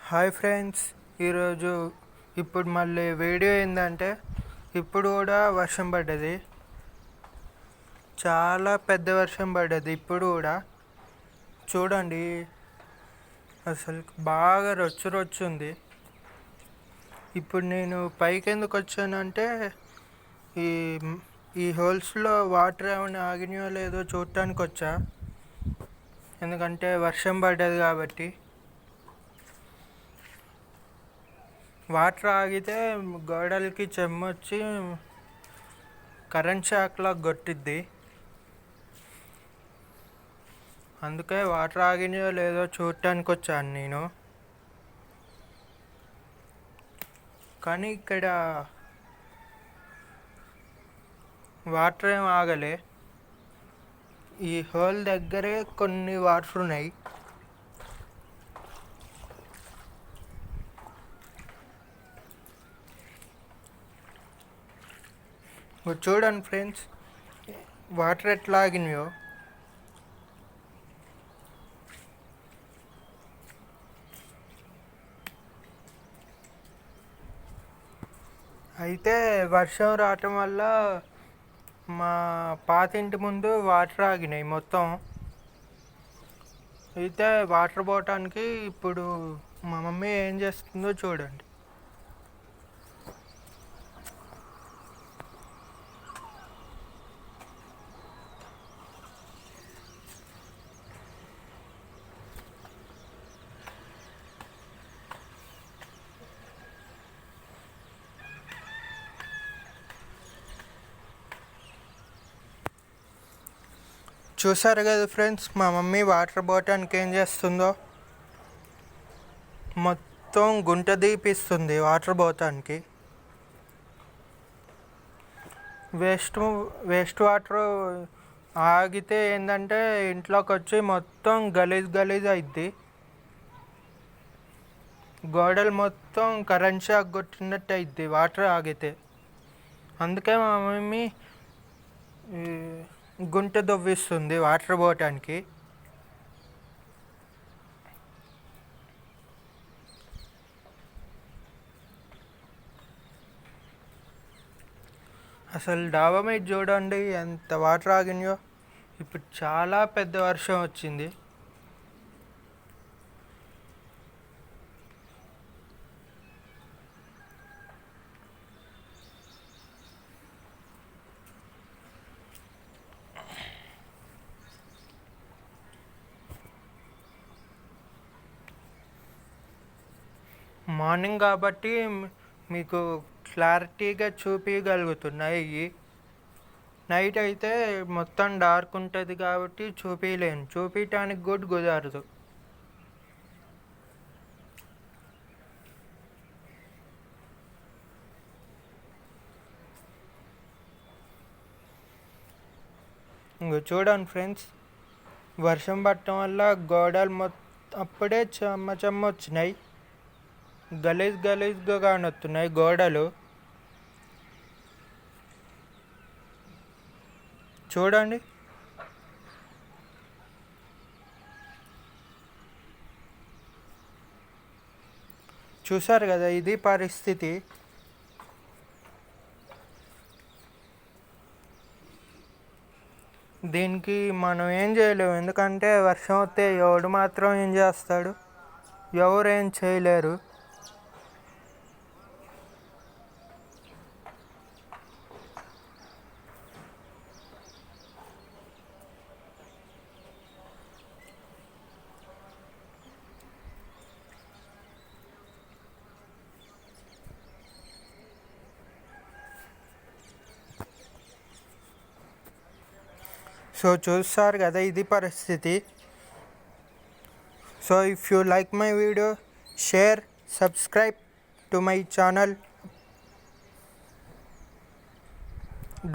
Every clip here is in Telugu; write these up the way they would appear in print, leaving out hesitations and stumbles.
హాయ్ ఫ్రెండ్స్, ఈరోజు ఇప్పుడు మళ్ళీ వీడియో ఏంటంటే ఇప్పుడు కూడా వర్షం పడ్డది. చాలా పెద్ద వర్షం పడ్డది. ఇప్పుడు కూడా చూడండి, అసలు బాగా రొచ్చు ఇప్పుడు నేను పైకి ఎందుకు వచ్చానంటే ఈ ఈ హోల్స్లో వాటర్ ఏమైనా ఆగినాయో లేదో చూడటానికి వచ్చా. ఎందుకంటే వర్షం పడ్డది కాబట్టి. వాటర్ ఆగితే గోడలకి చెమ్మొచ్చి కరెంట్ షాక్లా కొట్టిద్ది. అందుకే వాటర్ ఆగినాయో లేదో చూడటానికి వచ్చాను నేను. కానీ ఇక్కడ వాటర్ ఏం ఆగలే. ఈ హోల్ దగ్గరే కొన్ని వాటర్ ఉన్నాయి. చూడండి ఫ్రెండ్స్, వాటర్ ఎట్లా ఆగినాయో. అయితే వర్షం రావటం వల్ల మా పాత ఇంటి ముందు వాటర్ ఆగినాయి మొత్తం. అయితే వాటర్ పోవటానికి ఇప్పుడు మా మమ్మీ ఏం చేస్తుందో చూడండి. చూసారు కదా ఫ్రెండ్స్, మా మమ్మీ వాటర్ పోవటానికి ఏం చేస్తుందో. మొత్తం గుంట దీపిస్తుంది వాటర్ పోవటానికి. వేస్ట్ వాటర్ ఆగితే ఏంటంటే ఇంట్లోకి వచ్చి మొత్తం గలీజ్ అయిద్ది. గోడలు మొత్తం కరెంట్ షాక్ కొట్టినట్టు అయిద్ది వాటర్ ఆగితే. అందుకే మా మమ్మీ గుంట దవ్విస్తుంది వాటర్ పోవటానికి. అసలు డాబా మీద చూడండి ఎంత వాటర్ ఆగినాయో. ఇప్పుడు చాలా పెద్ద వర్షం వచ్చింది. మార్నింగ్ కాబట్టి మీకు క్లారిటీగా చూపించగలుగుతున్నాయి. నైట్ అయితే మొత్తం డార్క్ ఉంటుంది కాబట్టి చూపించటానికి కూడా కుదరదు. ఇంకో చూడండి ఫ్రెండ్స్, వర్షం పడటం వల్ల గోడలు అప్పుడే చెమ్మ వచ్చినాయి. గలీజ్గా కానొస్తున్నాయి గోడలు. చూడండి. చూసారు కదా, ఇది పరిస్థితి. దీనికి మనం ఏం చేయలేము. ఎందుకంటే వర్షం వస్తే ఎవడు మాత్రం ఏం చేస్తాడు? ఎవరు ఏం చేయలేరు. సో చూస్తారు కదా, ఇది పరిస్థితి. So if you like my video, share, subscribe to my channel.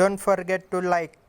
Don't forget to like.